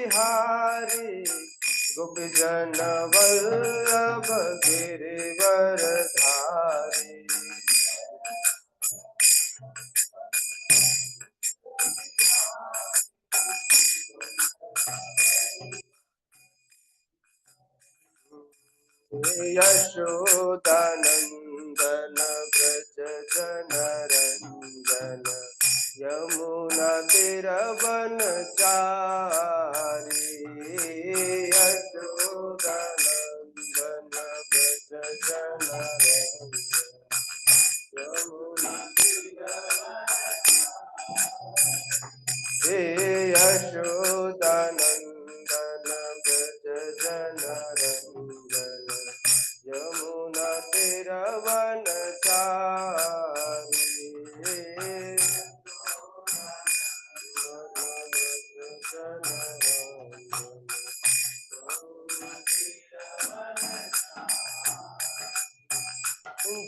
बिहारी गोपी जन वल्लभ गिरिवरधारी। यशोदानंदन व्रज जनरंजन यमुना तीरवनचारी। यशोदानंदन व्रज जनरंजन यमुना हे यशोदानंदन व्रज जनरंजन यमुना तीरवनचारी।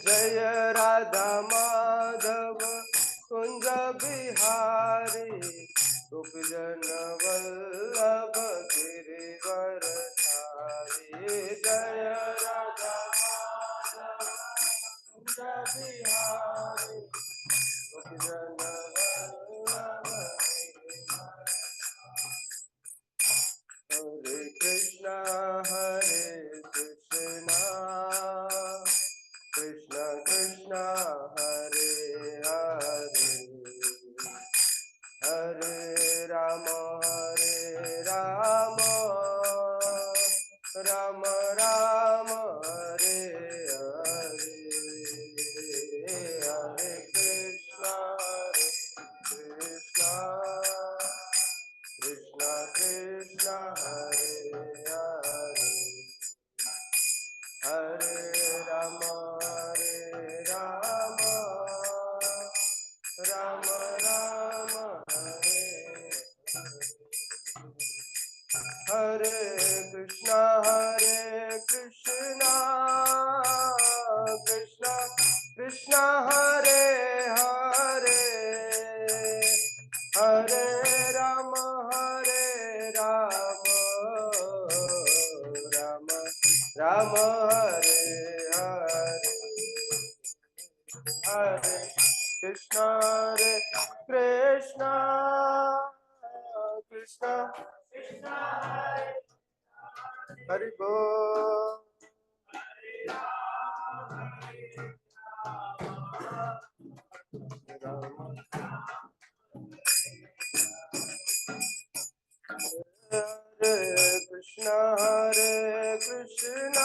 जय राधा माधव कुंज बिहारी गोपी जन वल्लभ गिरिवरधारी। जय राधा माधव कुंज बिहारी गोपी जन वल्लभ। हरे कृष्णा कृष्ण कृष्ण हरे हरे हरे राम राम राम हरे हरे। हरे कृष्णा कृष्ण कृष्ण हरे हरे हरे राम राम राम हरे हरे कृष्णा कृष्ण कृष्ण हरे हरे हरे राम राम राम हरे हरे हरे कृष्ण कृष्ण हरि बोल। हरे कृष्ण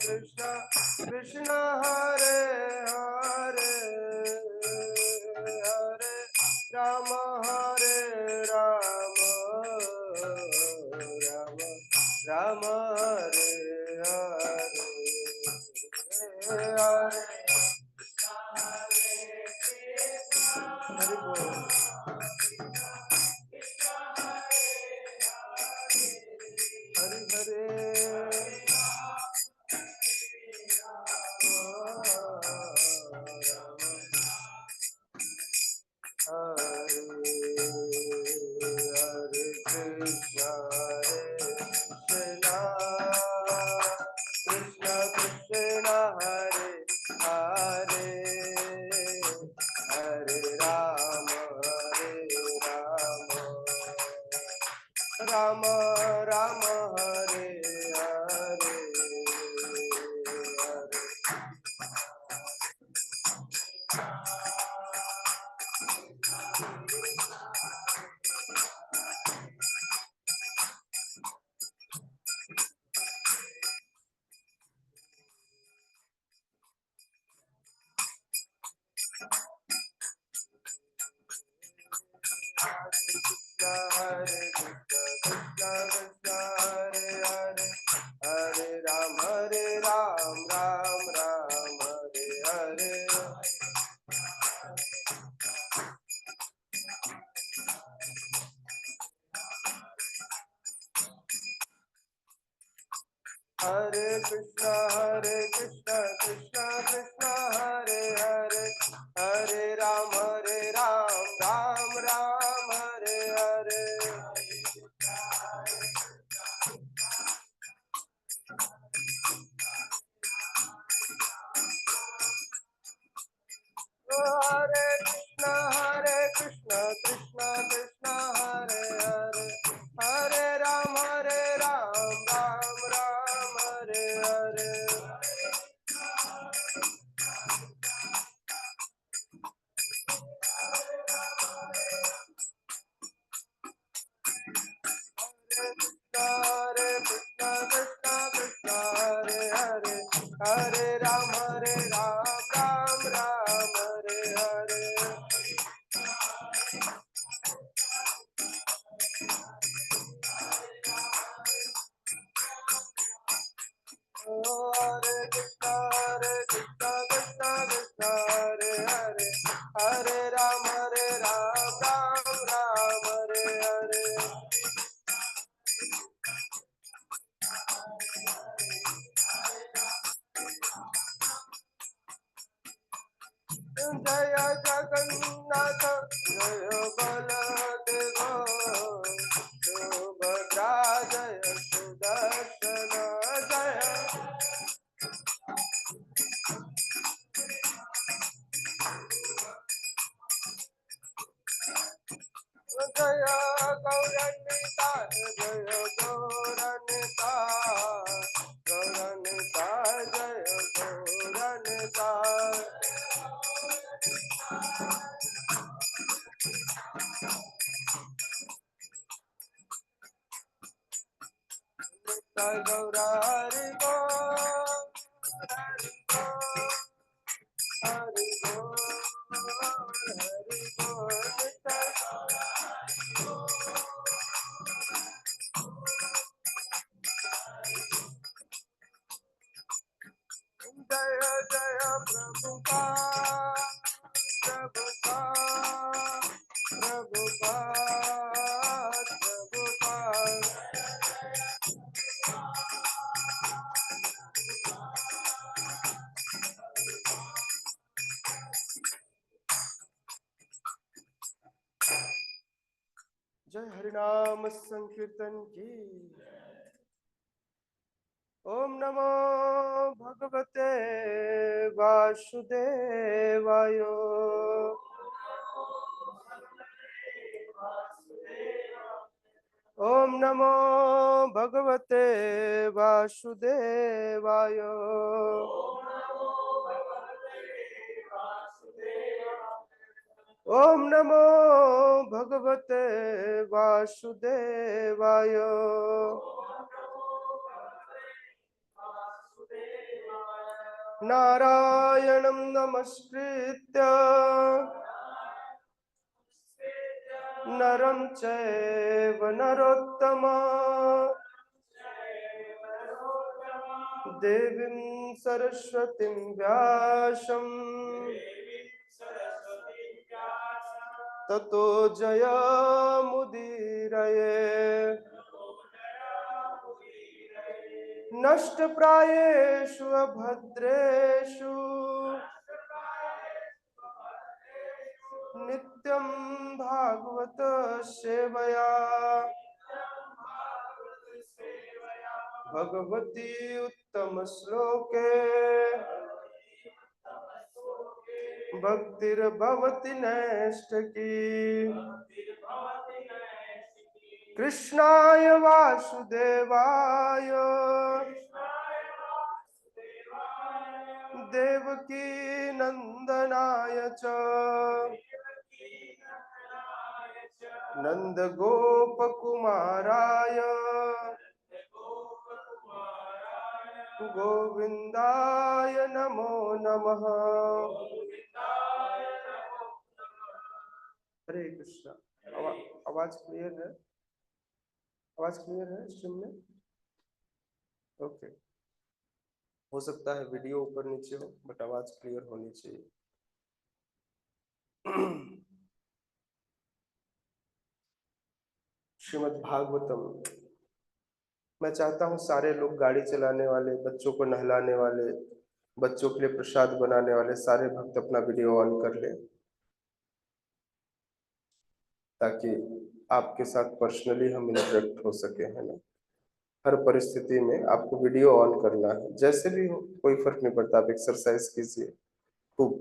कृष्ण कृष्ण हरे हरे हरे राम राम राम हरे हरे हरे हरि बोल। हरे हरे हरे कृष्णा कृष्ण कृष्ण हरे हरे हरे राम राम राम हरे हरे हरे हरे कृष्ण कृष्ण हरे हरे हरे राम राम राम हरे हरे हरे कृष्ण कृष्ण कृष्ण हरे हरे हरे राम राम राम हरे हरे नाथ जय बलदेव सुभद्रा जय सुदर्शन जय जय गौरनिता जय गौरनिता गौरनिता जय गौरनिता जय गौरा हरि गो हरि गो हरि गो हरि गो जय जय प्रभुपाद प्रभुपाद प्रभुपाद प्रभुपाद जय हरिनाम संकीर्तन की ओम नमो भगवते वासुदेवाय ओम नमो भगवते वासुदेवाय ओम नमो भगवते वासुदेवाय नारायणं नमस्कृत्य नरं चैव नरोत्तमं देवीं सरस्वतीं व्यासं ततो जयमुदीरये नष्टप्रायेषु अभद्रेषु नित्यं भागवत सेवया भगवती उत्तम श्लोके भक्तिर्भवति नैष्ठिकी कृष्णाय वासुदेवाय देवकी नंदनाय च नंदगोपकुमाराय गोविंदाय नमो नमः। हरे कृष्णा। आवाज क्लियर है? आवाज क्लियर है स्ट्रीम में? ओके। हो सकता है वीडियो ऊपर नीचे हो बट आवाज क्लियर होनी चाहिए। श्रीमद् भागवतम। मैं चाहता हूँ सारे लोग, गाड़ी चलाने वाले, बच्चों को नहलाने वाले, बच्चों के लिए प्रसाद बनाने वाले सारे भक्त अपना वीडियो ऑन कर ले, ताकि आपके साथ पर्सनली हम इंटरेक्ट हो सके, है ना। हर परिस्थिति में आपको वीडियो ऑन करना है, जैसे भी हो कोई फर्क नहीं पड़ता। आप एक्सरसाइज कीजिए, खूब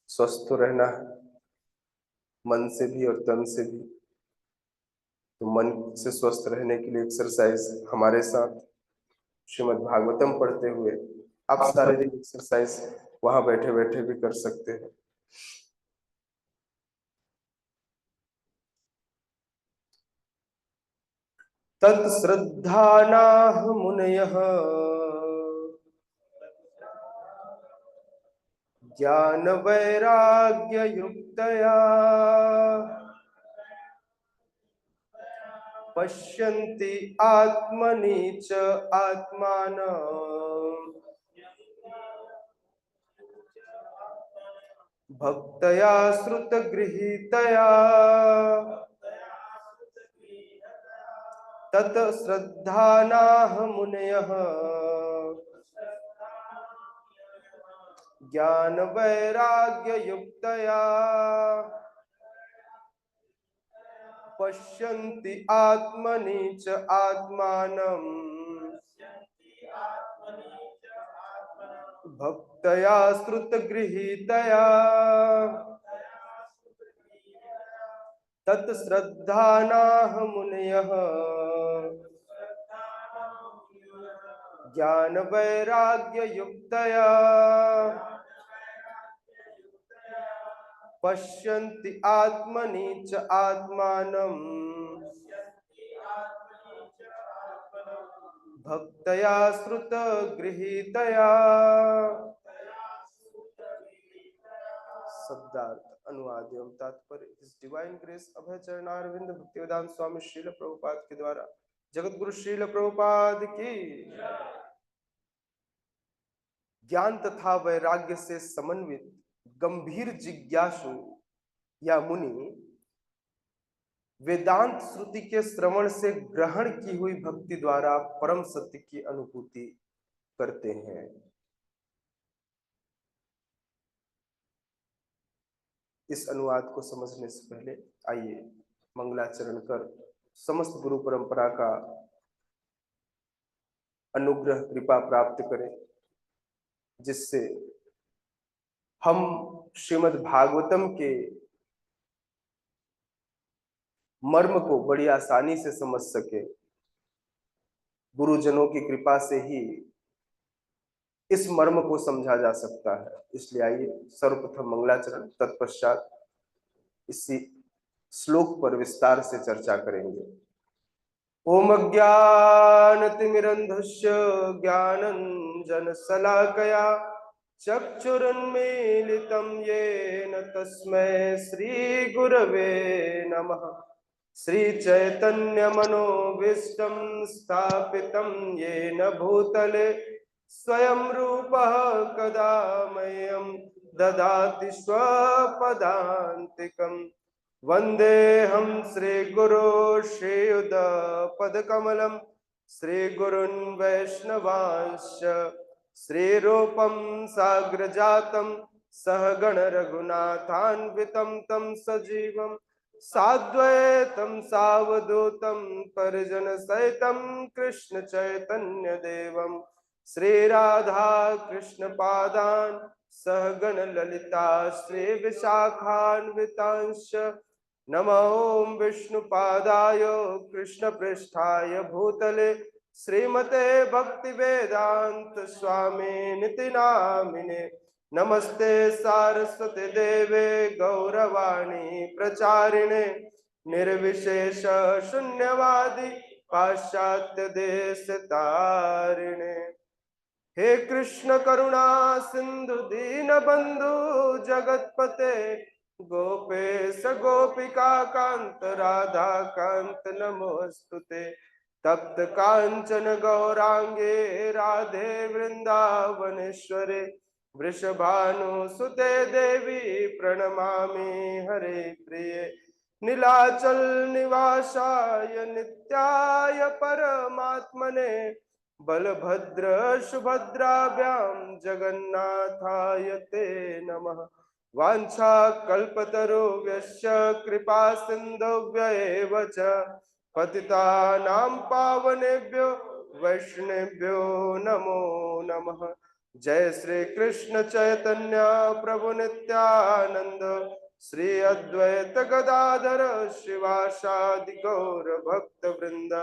स्वस्थ तो रहना है, मन से भी और तन से भी। तो मन से स्वस्थ रहने के लिए एक्सरसाइज हमारे साथ श्रीमद् भागवतम पढ़ते हुए आप शारीरिक एक्सरसाइज वहां बैठे बैठे भी कर सकते हैं। तत्श्रद्धानाः मुनयः ज्ञान वैराग्य युक्तया पश्यन्ति आत्मनि च आत्मानं भक्तया श्रुतगृहीतया तत् श्रद्धानाः मुनयः ज्ञान वैराग्य युक्तया पश्यन्ति आत्मनि च आत्मानं भक्तया श्रुतगृहीतया तत्श्रद्धानाः मुनयः ज्ञान वैराग्य युक्तया पश्यन्ति आत्मनि च आत्मानं भक्तया श्रुतगृहीतया। शब्दार्थ, अनुवाद एवं तात्पर्य। His divine grace अभय चरणारविंद भक्तिवेदांत स्वामी श्रील प्रभुपाद के द्वारा जगत गुरु श्रील प्रभुपाद की ज्ञान तथा वैराग्य से समन्वित गंभीर जिज्ञासु या मुनि वेदांत श्रुति के श्रवण से ग्रहण की हुई भक्ति द्वारा परम सत्य की अनुभूति करते हैं। इस अनुवाद को समझने से पहले आइए मंगलाचरण कर समस्त गुरु परंपरा का अनुग्रह कृपा प्राप्त करें, जिससे हम श्रीमद् भागवतम के मर्म को बड़ी आसानी से समझ सके। गुरुजनों की कृपा से ही इस मर्म को समझा जा सकता है। इसलिए आइए सर्वप्रथम मंगलाचरण, तत्पश्चात इसी श्लोक पर विस्तार से चर्चा करेंगे। ओम अज्ञानतिमिरन्धस्य ज्ञानञ्जनशलाकया चक्षुरुन्मीलितं येन तस्मै श्रीगुरवे नमः। श्रीचैतन्यमनोभीष्टं स्थापितं येन भूतले स्वयं रूपः कदा मह्यं ददाति स्वपदान्तिकम्। वन्देऽहं श्रीगुरो श्रीयुतपदकमलं श्रीगुरुन् वैष्णवांश्च श्रीरूपं साग्रजातं सहगण रघुनाथान्वितं तं सजीवं साद्वैतं सावधूतं परिजनसहितं कृष्ण चैतन्य देवं श्रीराधा कृष्ण पादान् सहगण ललिता श्री विशाखान्वितांश्च नमो ओम विष्णुपादाय कृष्ण पृष्ठाय भूतले श्रीमते भक्ति वेदांत स्वामी निति नामिने। नमस्ते सारस्वती देवे गौरवाणी प्रचारिणे निर्विशेष शून्यवादी पाश्चात्य देश तारिणे। हे कृष्ण करुणा सिंधु दीन बंधु जगतपते गोपेश गोपिका कांत राधा कांत नमोस्तुते। तप्त कांचन गौरांगे राधे वृंदावनेश्वरे वृषभानुसुते देवी प्रणमामि हरे प्रिये। नीलाचल निवासाय नित्याय परमात्मने बलभद्र सुभद्राभ्यां जगन्नाथाय ते नमः। वाञ्छाकल्पतरुभ्यश्च कृपा सिन्धुभ्यैव च पतितानां पावनेभ्यो वैष्णवेभ्यो नमो नमः। जय श्री कृष्ण चैतन्य प्रभु नित्यानंद श्री अद्वैत गदाधर शिवासादि गौर भक्त वृंद।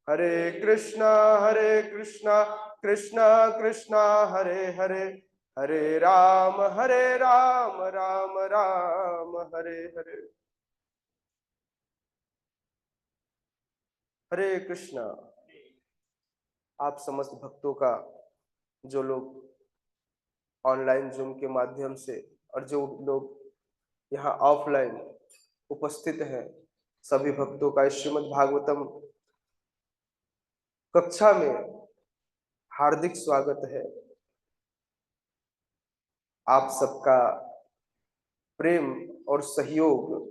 हरे कृष्णा कृष्णा कृष्णा हरे हरे हरे राम राम राम हरे हरे। हरे कृष्णा। आप समस्त भक्तों का, जो लोग ऑनलाइन जूम के माध्यम से और जो लोग यहाँ ऑफलाइन उपस्थित हैं, सभी भक्तों का इस श्रीमद् भागवतम कक्षा में हार्दिक स्वागत है। आप सबका प्रेम और सहयोग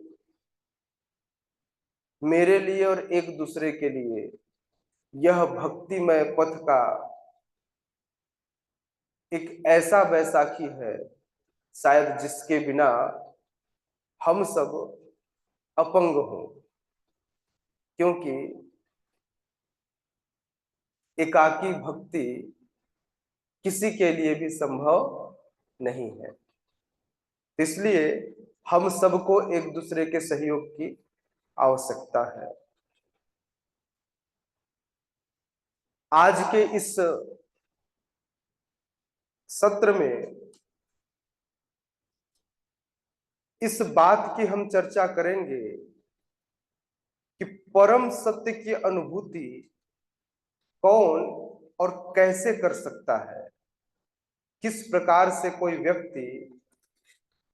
मेरे लिए और एक दूसरे के लिए यह भक्तिमय पथ का एक ऐसा बैसाखी है, शायद जिसके बिना हम सब अपंग हों। क्योंकि एकाकी भक्ति किसी के लिए भी संभव नहीं है। इसलिए हम सबको एक दूसरे के सहयोग की आवश्यकता है। आज के इस सत्र में इस बात की हम चर्चा करेंगे कि परम सत्य की अनुभूति कौन और कैसे कर सकता है। किस प्रकार से कोई व्यक्ति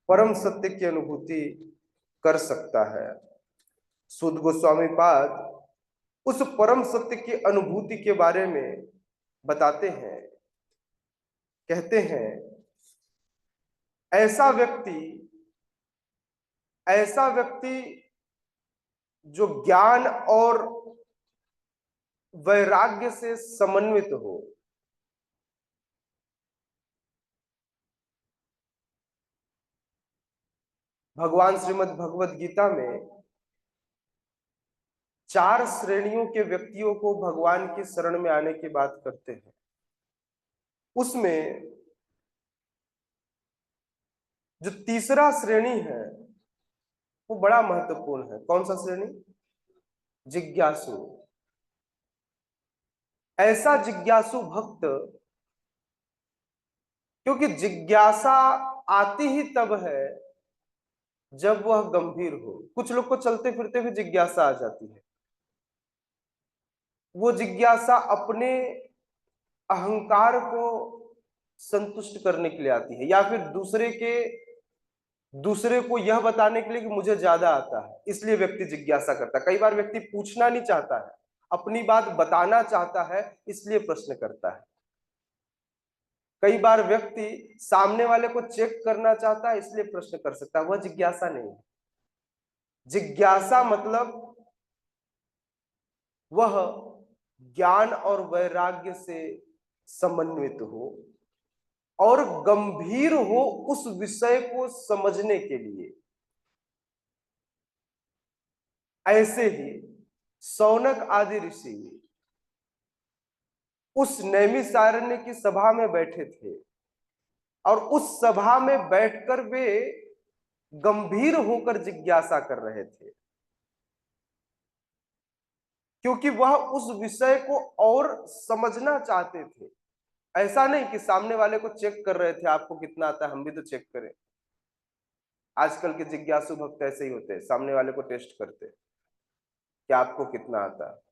परम सत्य की अनुभूति कर सकता है। सूत गोस्वामी पाद उस परम सत्य की अनुभूति के बारे में बताते हैं। कहते हैं, ऐसा व्यक्ति जो ज्ञान और वैराग्य से समन्वित हो, भगवान श्रीमद् भगवद गीता में 4 श्रेणियों के व्यक्तियों को भगवान की शरण में आने की बात करते हैं। उसमें जो तीसरा श्रेणी है वो बड़ा महत्वपूर्ण है। कौन सा श्रेणी? जिज्ञासु। ऐसा जिज्ञासु भक्त, क्योंकि जिज्ञासा आती ही तब है जब वह गंभीर हो। कुछ लोग को चलते फिरते भी जिज्ञासा आ जाती है। वो जिज्ञासा अपने अहंकार को संतुष्ट करने के लिए आती है, या फिर दूसरे को यह बताने के लिए कि मुझे ज्यादा आता है, इसलिए व्यक्ति जिज्ञासा करता है। कई बार व्यक्ति पूछना नहीं चाहता है, अपनी बात बताना चाहता है, इसलिए प्रश्न करता है। कई बार व्यक्ति सामने वाले को चेक करना चाहता है, इसलिए प्रश्न कर सकता है। वह जिज्ञासा नहीं है। जिज्ञासा मतलब वह ज्ञान और वैराग्य से समन्वित हो और गंभीर हो उस विषय को समझने के लिए। ऐसे ही शौनक आदि ऋषि उस नैमिषारण्य की सभा में बैठे थे और उस सभा में बैठकर वे गंभीर होकर जिज्ञासा कर रहे थे, क्योंकि वह उस विषय को और समझना चाहते थे। ऐसा नहीं कि सामने वाले को चेक कर रहे थे, आपको कितना आता है, हम भी तो चेक करें। आजकल के जिज्ञासु भक्त ऐसे ही होते हैं, सामने वाले को टेस्ट करते हैं कि आपको कितना आता है।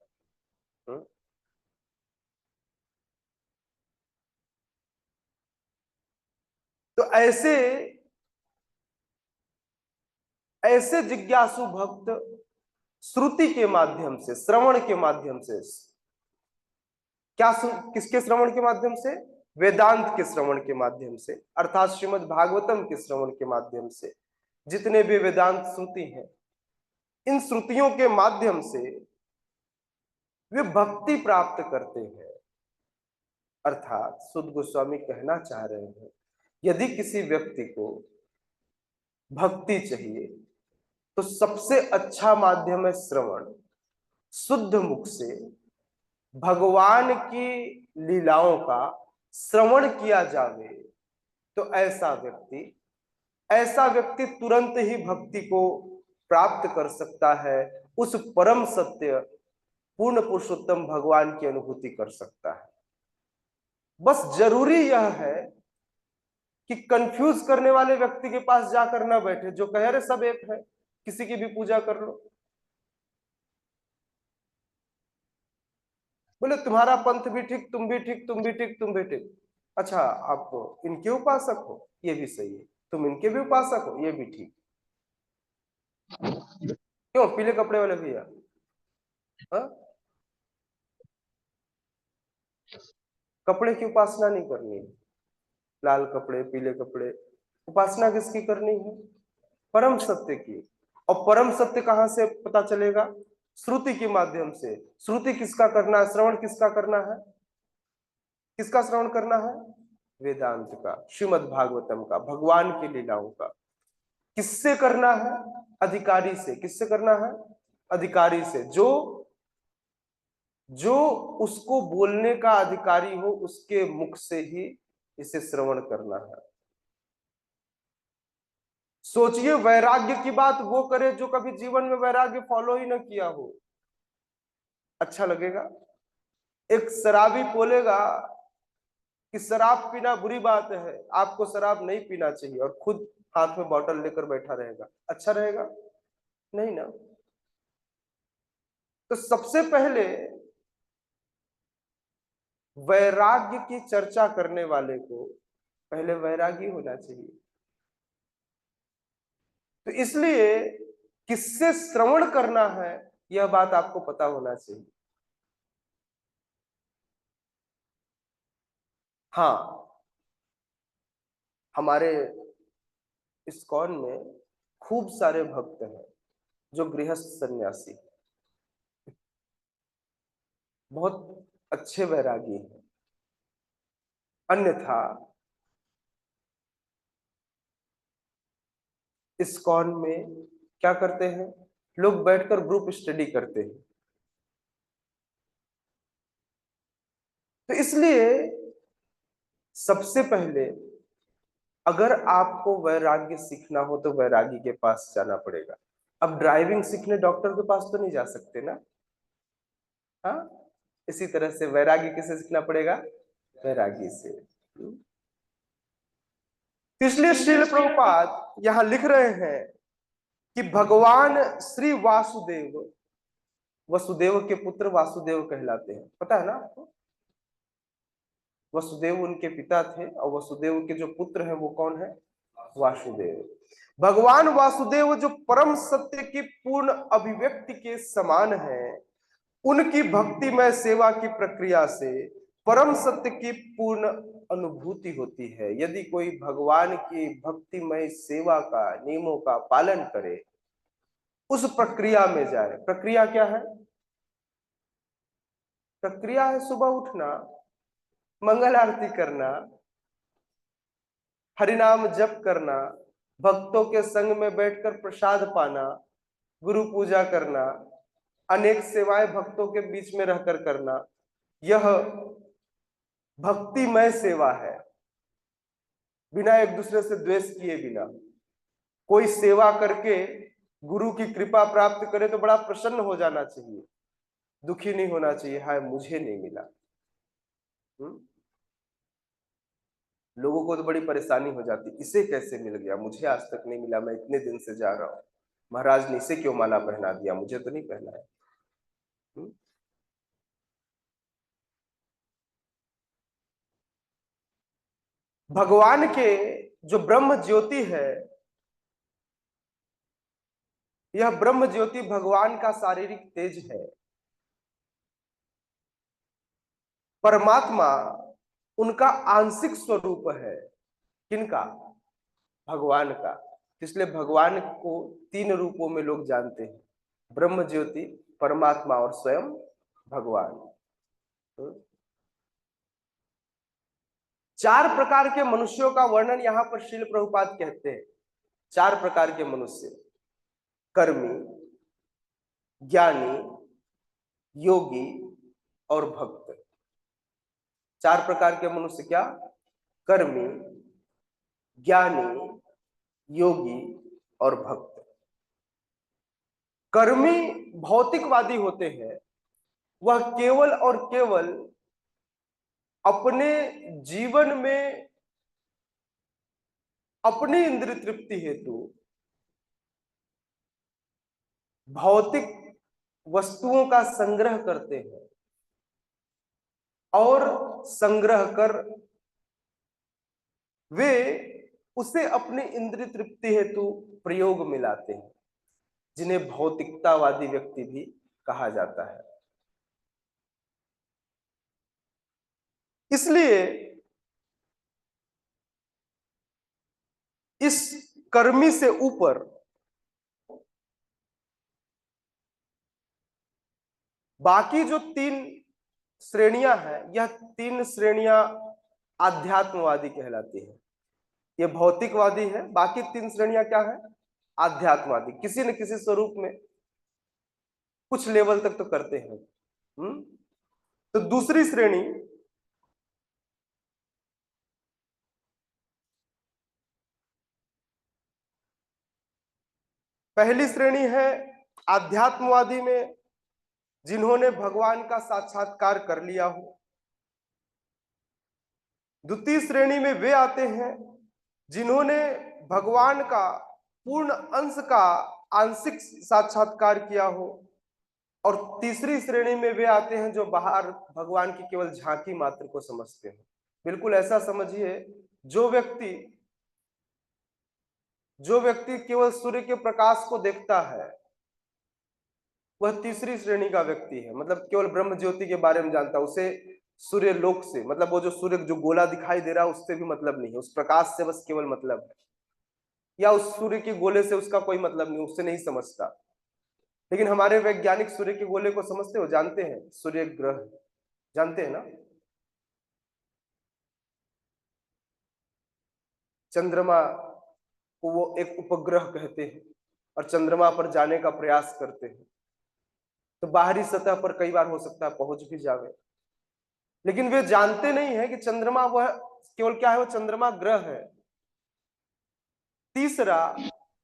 तो ऐसे जिज्ञासु भक्त श्रुति के माध्यम से, श्रवण के माध्यम से, किसके श्रवण के माध्यम से? वेदांत के श्रवण के माध्यम से, अर्थात श्रीमद् भागवतम के श्रवण के माध्यम से, जितने भी वेदांत श्रुति हैं, इन श्रुतियों के माध्यम से वे भक्ति प्राप्त करते हैं। अर्थात सुद गोस्वामी कहना चाह रहे हैं, यदि किसी व्यक्ति को भक्ति चाहिए तो सबसे अच्छा माध्यम है श्रवण। शुद्ध मुख से भगवान की लीलाओं का श्रवण किया जावे तो ऐसा व्यक्ति तुरंत ही भक्ति को प्राप्त कर सकता है, उस परम सत्य पूर्ण पुरुषोत्तम भगवान की अनुभूति कर सकता है। बस जरूरी यह है कि कंफ्यूज करने वाले व्यक्ति के पास जाकर ना बैठे, जो कह रहे सब एक है, किसी की भी पूजा कर लो। बोले तुम्हारा पंथ भी ठीक, तुम भी ठीक, तुम भी ठीक, तुम भी ठीक। अच्छा, आप इनके उपासक हो, ये भी सही है। तुम इनके भी उपासक हो, ये भी ठीक। क्यों? पीले कपड़े वाले भैया, हाँ? कपड़े की उपासना नहीं करनी है। लाल कपड़े, पीले कपड़े, उपासना किसकी करनी है? परम सत्य की। और परम सत्य कहां से पता चलेगा? श्रुति के माध्यम से। श्रुति किसका करना है? श्रवण किसका करना है? किसका श्रवण करना है? वेदांत का, श्रीमद् भागवतम का, भगवान की लीलाओं का। किससे करना है? अधिकारी से। किससे करना है? अधिकारी से, जो जो उसको बोलने का अधिकारी हो उसके मुख से ही इसे श्रवण करना है। सोचिए, वैराग्य की बात वो करे जो कभी जीवन में वैराग्य फॉलो ही ना किया हो। अच्छा लगेगा? एक शराबी बोलेगा कि शराब पीना बुरी बात है, आपको शराब नहीं पीना चाहिए, और खुद हाथ में बॉटल लेकर बैठा रहेगा, अच्छा रहेगा? नहीं ना। तो सबसे पहले वैराग्य की चर्चा करने वाले को पहले वैरागी होना चाहिए। तो इसलिए किससे श्रवण करना है यह बात आपको पता होना चाहिए। हाँ, हमारे इस्कॉन में खूब सारे भक्त हैं जो गृहस्थ सन्यासी, बहुत अच्छे वैरागी हैं। अन्यथा इस्कॉन में क्या करते हैं, लोग बैठकर ग्रुप स्टडी करते हैं। तो इसलिए सबसे पहले अगर आपको वैराग्य सीखना हो तो वैरागी के पास जाना पड़ेगा। अब ड्राइविंग सीखने डॉक्टर के पास तो नहीं जा सकते ना। हाँ, इसी तरह से वैरागी किसे सीखना पड़ेगा? वैरागी से। इसलिए श्रील प्रभुपाद यहां लिख रहे हैं कि भगवान श्री वासुदेव, वसुदेव के पुत्र वासुदेव कहलाते हैं, पता है ना आपको? वसुदेव उनके पिता थे और वसुदेव के जो पुत्र हैं वो कौन है? वासुदेव। भगवान वासुदेव जो परम सत्य की पूर्ण अभिव्यक्ति के समान है, उनकी भक्तिमय सेवा की प्रक्रिया से परम सत्य की पूर्ण अनुभूति होती है। यदि कोई भगवान की भक्तिमय सेवा का नियमों का पालन करे, उस प्रक्रिया में जाए। प्रक्रिया क्या है? प्रक्रिया है सुबह उठना, मंगल आरती करना, हरिनाम जप करना, भक्तों के संग में बैठकर प्रसाद पाना, गुरु पूजा करना, अनेक सेवाएं भक्तों के बीच में रहकर करना। यह भक्तिमय सेवा है, बिना एक दूसरे से द्वेष किए बिना। कोई सेवा करके गुरु की कृपा प्राप्त करे तो बड़ा प्रसन्न हो जाना चाहिए, दुखी नहीं होना चाहिए, हाय मुझे नहीं मिला। लोगों को तो बड़ी परेशानी हो जाती, इसे कैसे मिल गया, मुझे आज तक नहीं मिला, मैं इतने दिन से जा रहा हूं, महाराज ने इसे क्यों माला पहना दिया, मुझे तो नहीं पहना है। भगवान के जो ब्रह्म ज्योति है, यह ब्रह्म ज्योति भगवान का शारीरिक तेज है। परमात्मा उनका आंशिक स्वरूप है। किनका? भगवान का। इसलिए भगवान को तीन रूपों में लोग जानते हैं, ब्रह्म ज्योति, परमात्मा और स्वयं भगवान। चार प्रकार के मनुष्यों का वर्णन यहां पर श्रील प्रभुपाद कहते हैं। चार प्रकार के मनुष्य: कर्मी, ज्ञानी, योगी और भक्त। चार प्रकार के मनुष्य क्या? कर्मी, ज्ञानी, योगी और भक्त। कर्मी भौतिकवादी होते हैं, वह केवल और केवल अपने जीवन में अपनी इंद्रिय तृप्ति हेतु भौतिक वस्तुओं का संग्रह करते हैं और संग्रह कर वे उसे अपनी इंद्रिय तृप्ति हेतु प्रयोग में लाते हैं, जिन्हें भौतिकतावादी व्यक्ति भी कहा जाता है। इसलिए इस कर्मी से ऊपर बाकी जो तीन श्रेणियां हैं, यह तीन श्रेणियां आध्यात्मवादी कहलाती है। ये भौतिकवादी है, बाकी तीन श्रेणियां क्या है? आध्यात्मवादी। किसी न किसी स्वरूप में कुछ लेवल तक तो करते हैं। तो दूसरी श्रेणी पहली श्रेणी है आध्यात्मवादी में, जिन्होंने भगवान का साक्षात्कार कर लिया हो। द्वितीय श्रेणी में वे आते हैं जिन्होंने भगवान का पूर्ण अंश का आंशिक साक्षात्कार किया हो। और तीसरी श्रेणी में वे आते हैं जो बाहर भगवान की केवल झांकी मात्र को समझते हैं। बिल्कुल ऐसा समझिए, जो व्यक्ति केवल सूर्य के प्रकाश को देखता है वह तीसरी श्रेणी का व्यक्ति है। मतलब केवल ब्रह्म ज्योति के बारे में जानता है, उसे सूर्य लोक से मतलब वो जो सूर्य जो गोला दिखाई दे रहा है उससे भी मतलब नहीं है, उस प्रकाश से बस केवल मतलब है, या उस सूर्य के गोले से उसका कोई मतलब नहीं, उससे नहीं समझता। लेकिन हमारे वैज्ञानिक सूर्य के गोले को समझते हो, जानते हैं सूर्य ग्रह, जानते हैं ना। चंद्रमा को वो एक उपग्रह कहते हैं और चंद्रमा पर जाने का प्रयास करते हैं, तो बाहरी सतह पर कई बार हो सकता है पहुंच भी जावे, लेकिन वे जानते नहीं है कि चंद्रमा वह केवल क्या है, वो चंद्रमा ग्रह है। तीसरा,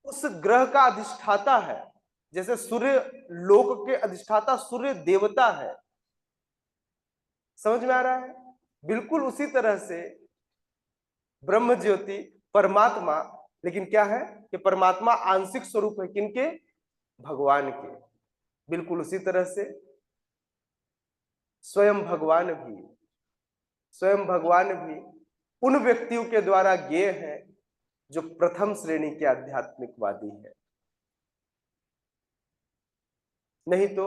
उस ग्रह का अधिष्ठाता है। जैसे सूर्य लोक के अधिष्ठाता सूर्य देवता है, समझ में आ रहा है। बिल्कुल उसी तरह से ब्रह्म ज्योति परमात्मा, लेकिन क्या है कि परमात्मा आंशिक स्वरूप है किनके, भगवान के। बिल्कुल उसी तरह से स्वयं भगवान भी उन व्यक्तियों के द्वारा ज्ञेय है जो प्रथम श्रेणी के आध्यात्मिकवादी है। नहीं तो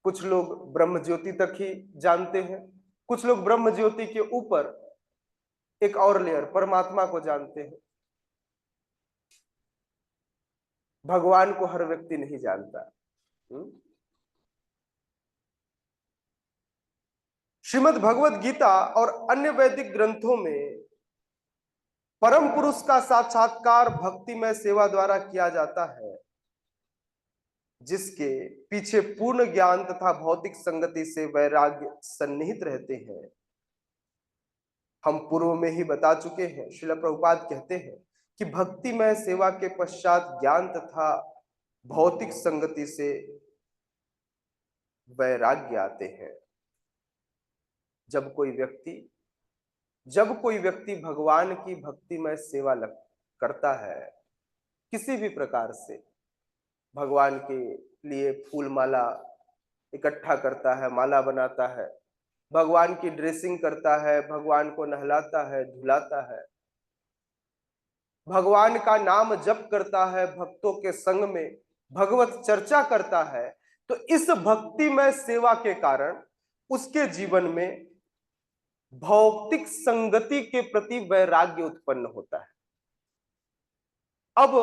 कुछ लोग ब्रह्म ज्योति तक ही जानते हैं, कुछ लोग ब्रह्म ज्योति के ऊपर एक और लेयर परमात्मा को जानते हैं। भगवान को हर व्यक्ति नहीं जानता। श्रीमद् भगवद गीता और अन्य वैदिक ग्रंथों में परम पुरुष का साक्षात्कार भक्तिमय सेवा द्वारा किया जाता है, जिसके पीछे पूर्ण ज्ञान तथा भौतिक संगति से वैराग्य सन्निहित रहते हैं। हम पूर्व में ही बता चुके हैं, श्रील प्रभुपाद कहते हैं कि भक्तिमय सेवा के पश्चात ज्ञान तथा भौतिक संगति से वैराग्य आते हैं। जब कोई व्यक्ति भगवान की भक्तिमय सेवा करता है, किसी भी प्रकार से भगवान के लिए फूल माला इकट्ठा करता है, माला बनाता है, भगवान की ड्रेसिंग करता है, भगवान को नहलाता है, धुलाता है, भगवान का नाम जप करता है, भक्तों के संग में भगवत चर्चा करता है, तो इस भक्तिमय सेवा के कारण उसके जीवन में भौतिक संगति के प्रति वैराग्य उत्पन्न होता है। अब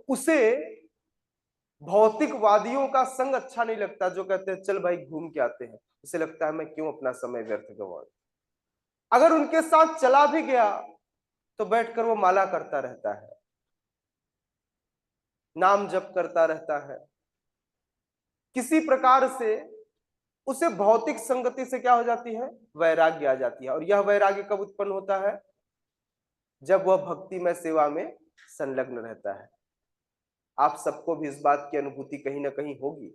उसे भौतिकवादियों का संग अच्छा नहीं लगता, जो कहते हैं चल भाई घूम के आते हैं, उसे लगता है मैं क्यों अपना समय व्यर्थ गवाऊं। अगर उनके साथ चला भी गया तो बैठकर वो माला करता रहता है, नाम जप करता रहता है। किसी प्रकार से उसे भौतिक संगति से क्या हो जाती है, वैराग्य आ जाती है। और यह वैराग्य कब उत्पन्न होता है, जब वह भक्तिमय सेवा में संलग्न रहता है। आप सबको भी इस बात की अनुभूति कहीं ना कहीं होगी।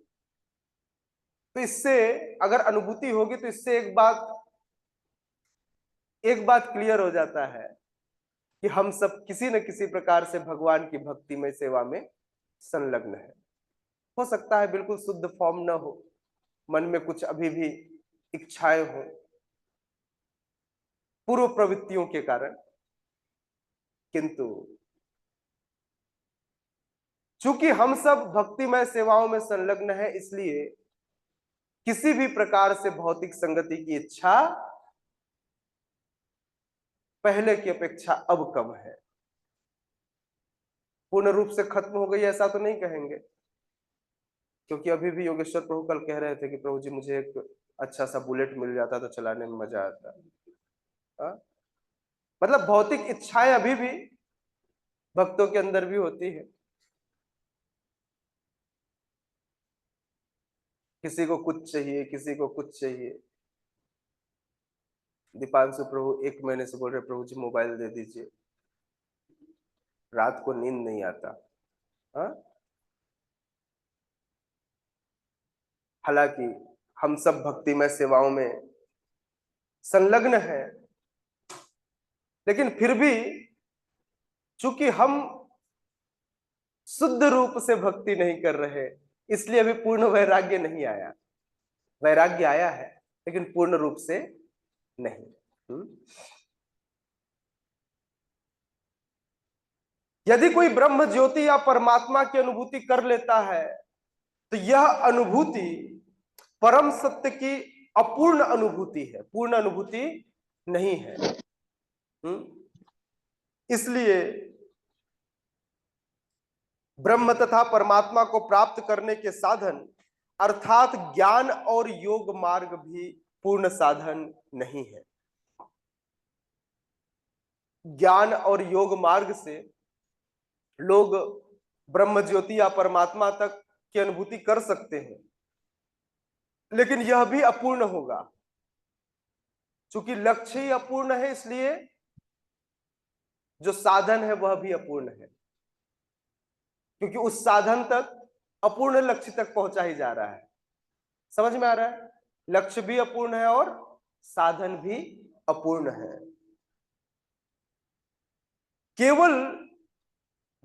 तो इससे अगर अनुभूति होगी तो इससे एक बात क्लियर हो जाता है कि हम सब किसी न किसी प्रकार से भगवान की भक्तिमय सेवा में संलग्न है। हो सकता है बिल्कुल शुद्ध फॉर्म न हो, मन में कुछ अभी भी इच्छाएं हो पूर्व प्रवृत्तियों के कारण, किंतु चूंकि हम सब भक्तिमय सेवाओं में संलग्न है, इसलिए किसी भी प्रकार से भौतिक संगति की इच्छा पहले की अपेक्षा अब कम है। पूर्ण रूप से खत्म हो गई ऐसा तो नहीं कहेंगे, क्योंकि अभी भी योगेश्वर प्रभु कल कह रहे थे कि प्रभु जी मुझे एक अच्छा सा बुलेट मिल जाता तो चलाने में मजा आता। मतलब भौतिक इच्छाएं अभी भी भक्तों के अंदर भी होती है। किसी को कुछ चाहिए, किसी को कुछ चाहिए, दीपांशु प्रभु 1 महीने से बोल रहे प्रभु जी मोबाइल दे दीजिए, रात को नींद नहीं आता। हाँ, हालांकि हम सब भक्तिमय सेवाओं में संलग्न हैं, लेकिन फिर भी चूंकि हम शुद्ध रूप से भक्ति नहीं कर रहे, इसलिए अभी पूर्ण वैराग्य नहीं आया। वैराग्य आया है लेकिन पूर्ण रूप से नहीं। यदि कोई ब्रह्म ज्योति या परमात्मा की अनुभूति कर लेता है तो यह अनुभूति परम सत्य की अपूर्ण अनुभूति है, पूर्ण अनुभूति नहीं है। इसलिए ब्रह्म तथा परमात्मा को प्राप्त करने के साधन अर्थात ज्ञान और योग मार्ग भी पूर्ण साधन नहीं है। ज्ञान और योग मार्ग से लोग ब्रह्म ज्योति या परमात्मा तक की अनुभूति कर सकते हैं, लेकिन यह भी अपूर्ण होगा। चूंकि लक्ष्य ही अपूर्ण है, इसलिए जो साधन है वह भी अपूर्ण है, क्योंकि उस साधन तक अपूर्ण लक्ष्य तक पहुंचा ही जा रहा है। समझ में आ रहा है? लक्ष्य भी अपूर्ण है और साधन भी अपूर्ण है। केवल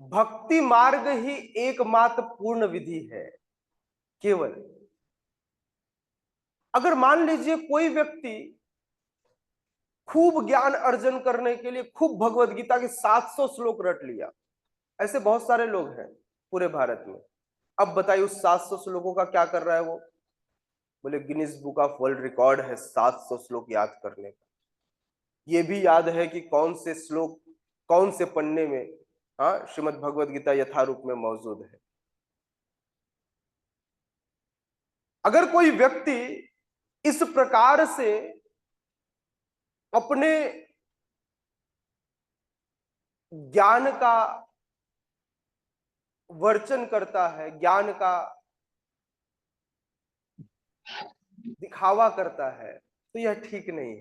भक्ति मार्ग ही एकमात्र पूर्ण विधि है। केवल अगर मान लीजिए कोई व्यक्ति खूब ज्ञान अर्जन करने के लिए खूब भगवत गीता के 700 श्लोक रट लिया, ऐसे बहुत सारे लोग हैं पूरे भारत में। अब बताइए उस 700 श्लोकों का क्या कर रहा है वो? बोले Guinness book of world record है 700 श्लोक याद करने का। ये भी याद है कि कौन से श्लोक कौन से पन्ने में श्रीमद् भगवत गीता यथारूप में मौजूद है। अगर कोई व्यक्ति इस प्रकार से अपने ज्ञान का वर्चन करता है, ज्ञान का दिखावा करता है, तो यह ठीक नहीं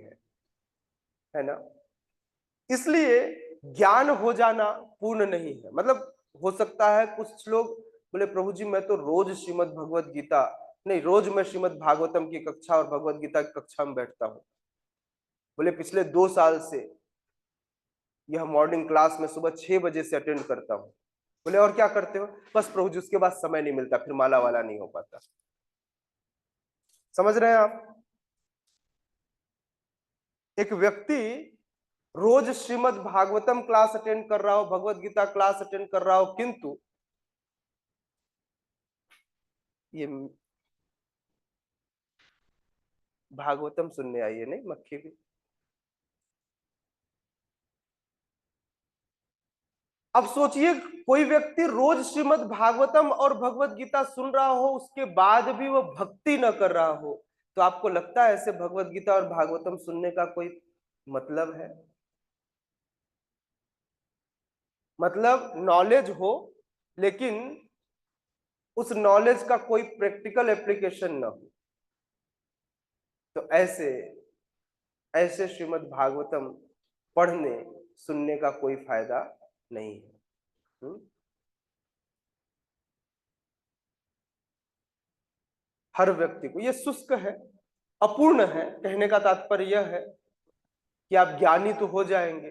है ना? इसलिए ज्ञान हो जाना पूर्ण नहीं है। मतलब हो सकता है कुछ लोग बोले प्रभु जी मैं तो रोज श्रीमद् भगवत गीता नहीं, रोज मैं श्रीमद् भागवतम की कक्षा और भगवत गीता की कक्षा में बैठता हूं। बोले पिछले 2 साल से यह मॉर्निंग क्लास में सुबह 6 बजे से अटेंड करता हूं। बोले और क्या करते हो? बस प्रभु जी उसके बाद समय नहीं मिलता, फिर माला वाला नहीं हो पाता। समझ रहे हैं आप? एक व्यक्ति रोज श्रीमद् भागवतम क्लास अटेंड कर रहा हो, भगवत गीता क्लास अटेंड कर रहा हो, किंतु ये भागवतम सुनने आई है नहीं, मक्खी भी। अब सोचिए कोई व्यक्ति रोज श्रीमद् भागवतम और भगवत गीता सुन रहा हो, उसके बाद भी वो भक्ति न कर रहा हो, तो आपको लगता है ऐसे भगवत गीता और भागवतम सुनने का कोई मतलब है? मतलब नॉलेज हो लेकिन उस नॉलेज का कोई प्रैक्टिकल एप्लीकेशन न हो, तो ऐसे श्रीमद् भागवतम पढ़ने सुनने का कोई फायदा नहीं है। हर व्यक्ति को, यह शुष्क है, अपूर्ण है। कहने का तात्पर्य यह है कि आप ज्ञानी तो हो जाएंगे,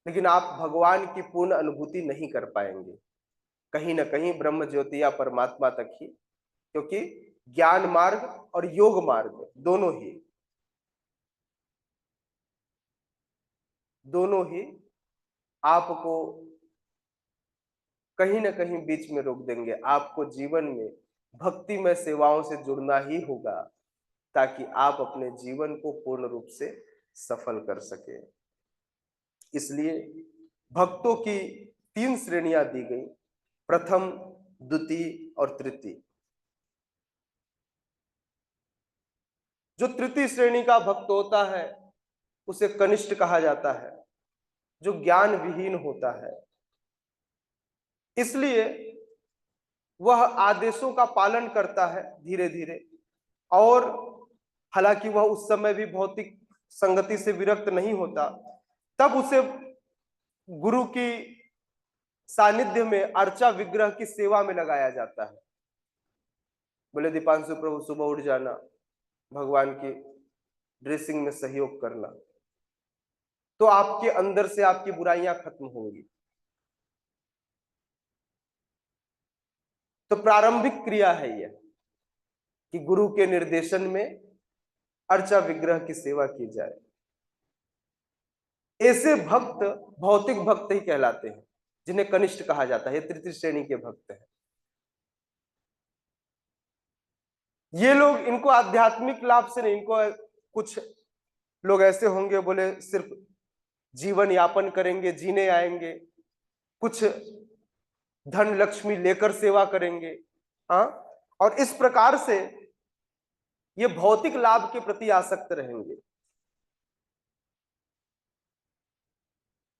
लेकिन आप भगवान की पूर्ण अनुभूति नहीं कर पाएंगे, कहीं ना कहीं ब्रह्म ज्योति या परमात्मा तक ही। क्योंकि ज्ञान मार्ग और योग मार्ग दोनों ही आपको कहीं ना कहीं बीच में रोक देंगे। आपको जीवन में भक्तिमय सेवाओं से जुड़ना ही होगा ताकि आप अपने जीवन को पूर्ण रूप से सफल कर सके। इसलिए भक्तों की 3 श्रेणियां दी गई, प्रथम, द्वितीय और तृतीय। जो तृतीय श्रेणी का भक्त होता है उसे कनिष्ठ कहा जाता है, जो ज्ञान विहीन होता है। इसलिए वह आदेशों का पालन करता है धीरे धीरे, और हालांकि वह उस समय भी भौतिक संगति से विरक्त नहीं होता, तब उसे गुरु की सानिध्य में अर्चा विग्रह की सेवा में लगाया जाता है। बोले दीपांशु प्रभु, सुबह उठ जाना, भगवान की ड्रेसिंग में सहयोग करना, तो आपके अंदर से आपकी बुराइयां खत्म होंगी। तो प्रारंभिक क्रिया है यह कि गुरु के निर्देशन में अर्चा विग्रह की सेवा की जाए। ऐसे भक्त भौतिक भक्त ही कहलाते हैं, जिन्हें कनिष्ठ कहा जाता है, तृतीय श्रेणी के भक्त हैं। ये लोग, इनको आध्यात्मिक लाभ से नहीं, इनको कुछ लोग ऐसे होंगे बोले सिर्फ जीवन यापन करेंगे, जीने आएंगे, कुछ धन लक्ष्मी लेकर सेवा करेंगे, हाँ, और इस प्रकार से ये भौतिक लाभ के प्रति आसक्त रहेंगे।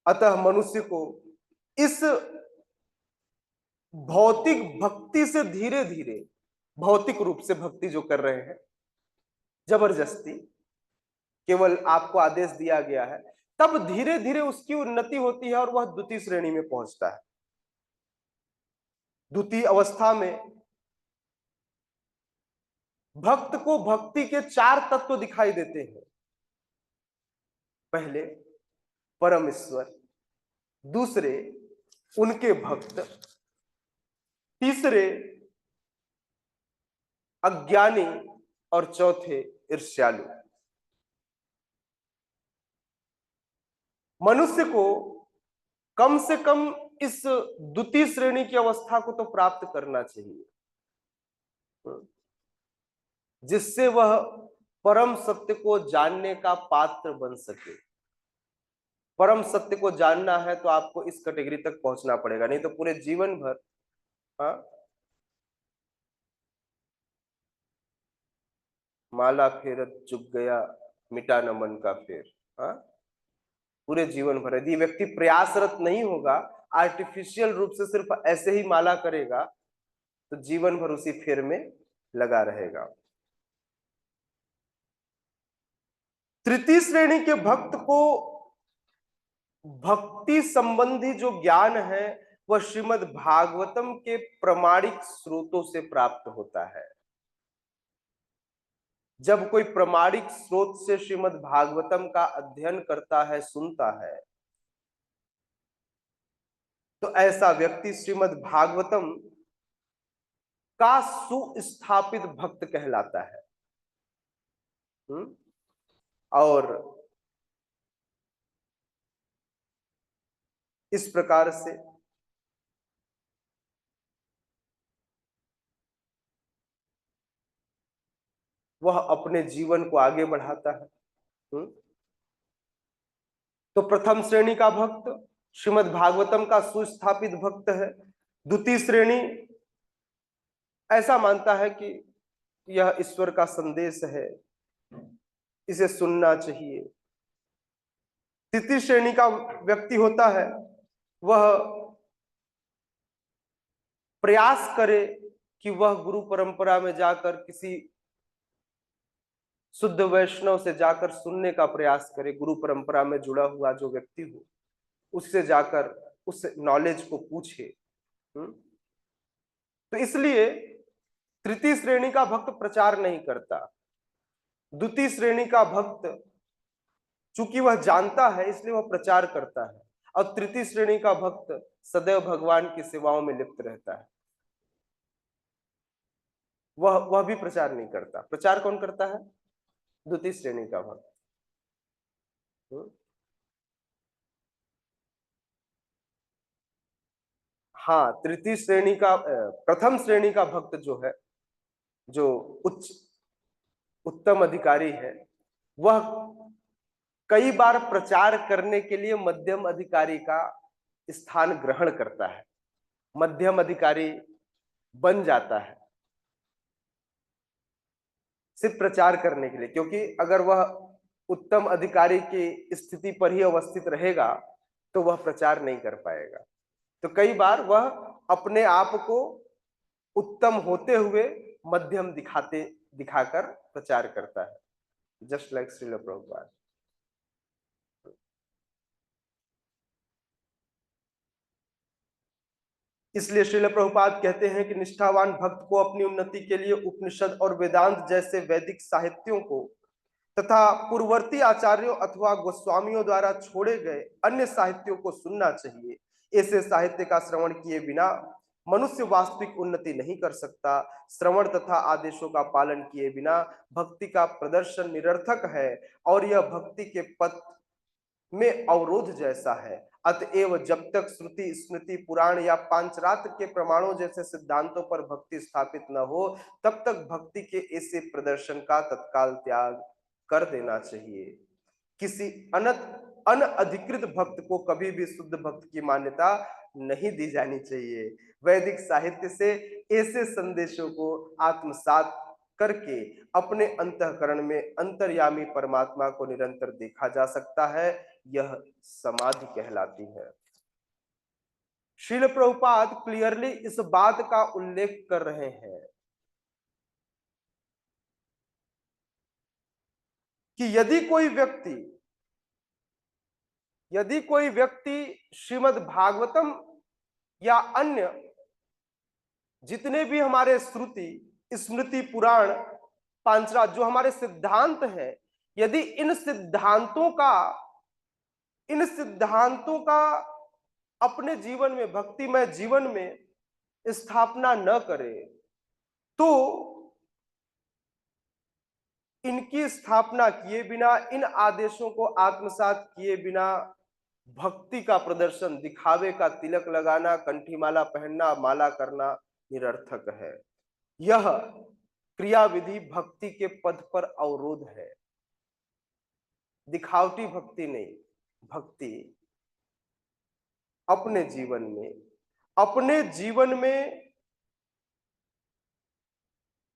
अतः मनुष्य को इस भौतिक भक्ति से धीरे धीरे, भौतिक रूप से भक्ति जो कर रहे हैं, जबरदस्ती केवल आपको आदेश दिया गया है, तब धीरे धीरे उसकी उन्नति होती है और वह द्वितीय श्रेणी में पहुंचता है। द्वितीय अवस्था में भक्त को भक्ति के 4 तत्व दिखाई देते हैं। पहले परम ईश्वर, दूसरे उनके भक्त, तीसरे अज्ञानी और चौथे ईर्ष्यालु। मनुष्य को कम से कम इस द्वितीय श्रेणी की अवस्था को तो प्राप्त करना चाहिए, जिससे वह परम सत्य को जानने का पात्र बन सके। परम सत्य को जानना है तो आपको इस कैटेगरी तक पहुंचना पड़ेगा, नहीं तो पूरे जीवन भर, हाँ, माला फेरत चुक गया, मिटा न मन का फेर, हाँ, पूरे जीवन भर यदि व्यक्ति प्रयासरत नहीं होगा, आर्टिफिशियल रूप से सिर्फ ऐसे ही माला करेगा, तो जीवन भर उसी फेर में लगा रहेगा। तृतीय श्रेणी के भक्त को भक्ति संबंधी जो ज्ञान है वह श्रीमद् भागवतम के प्रमाणिक स्रोतों से प्राप्त होता है। जब कोई प्रमाणिक स्रोत से श्रीमद् भागवतम का अध्ययन करता है, सुनता है, तो ऐसा व्यक्ति श्रीमद् भागवतम का सुस्थापित भक्त कहलाता है। और इस प्रकार से वह अपने जीवन को आगे बढ़ाता है। तो प्रथम श्रेणी का भक्त श्रीमद् भागवतम का सुस्थापित भक्त है। द्वितीय श्रेणी ऐसा मानता है कि यह ईश्वर का संदेश है, इसे सुनना चाहिए। तृतीय श्रेणी का व्यक्ति होता है, वह प्रयास करे कि वह गुरु परंपरा में जाकर किसी शुद्ध वैष्णव से जाकर सुनने का प्रयास करे, गुरु परंपरा में जुड़ा हुआ जो व्यक्ति हो उससे जाकर उस नॉलेज को पूछे। तो इसलिए तृतीय श्रेणी का भक्त प्रचार नहीं करता। द्वितीय श्रेणी का भक्त चूंकि वह जानता है इसलिए वह प्रचार करता है, और तृतीय श्रेणी का भक्त सदैव भगवान की सेवाओं में लिप्त रहता है। वह भी प्रचार नहीं करता। प्रचार कौन करता है? द्वितीय श्रेणी का भक्त। हाँ, तृतीय श्रेणी का, प्रथम श्रेणी का भक्त जो है, जो उच्च उत्तम अधिकारी है, वह कई बार प्रचार करने के लिए मध्यम अधिकारी का स्थान ग्रहण करता है, मध्यम अधिकारी बन जाता है सिर्फ प्रचार करने के लिए। क्योंकि अगर वह उत्तम अधिकारी की स्थिति पर ही अवस्थित रहेगा तो वह प्रचार नहीं कर पाएगा। तो कई बार वह अपने आप को उत्तम होते हुए मध्यम दिखाकर प्रचार करता है, जस्ट लाइक श्रील प्रभुपाद। इसलिए श्रील प्रभुपाद कहते हैं कि निष्ठावान भक्त को अपनी उन्नति के लिए उपनिषद और वेदांत जैसे वैदिक साहित्यों को तथा पूर्ववर्ती आचार्यों अथवा गोस्वामियों द्वारा छोड़े गए अन्य साहित्यों को सुनना चाहिए। ऐसे साहित्य का श्रवण किए बिना मनुष्य वास्तविक उन्नति नहीं कर सकता। श्रवण तथा आदेशों का पालन किए बिना भक्ति का प्रदर्शन निरर्थक है और यह भक्ति के पथ में अवरोध जैसा है। अतएव जब तक श्रुति स्मृति पुराण या पांचरात्र के प्रमाणों जैसे सिद्धांतों पर भक्ति स्थापित न हो तब तक भक्ति के ऐसे प्रदर्शन का तत्काल त्याग कर देना चाहिए। किसी अनधिकृत भक्त को कभी भी शुद्ध भक्त की मान्यता नहीं दी जानी चाहिए। वैदिक साहित्य से ऐसे संदेशों को आत्मसात करके अपने अंतःकरण में अंतर्यामी परमात्मा को निरंतर देखा जा सकता है। यह समाधि कहलाती है। श्रील प्रभुपाद क्लियरली इस बात का उल्लेख कर रहे हैं कि यदि कोई व्यक्ति श्रीमद् भागवतम या अन्य जितने भी हमारे श्रुति स्मृति पुराण पांचरा जो हमारे सिद्धांत हैं, यदि इन सिद्धांतों का अपने जीवन में भक्तिमय जीवन में स्थापना न करे तो इनकी स्थापना किए बिना, इन आदेशों को आत्मसात किए बिना भक्ति का प्रदर्शन, दिखावे का तिलक लगाना, कंठीमाला पहनना, माला करना निरर्थक है। यह क्रियाविधि भक्ति के पद पर अवरोध है, दिखावटी भक्ति नहीं। भक्ति अपने जीवन में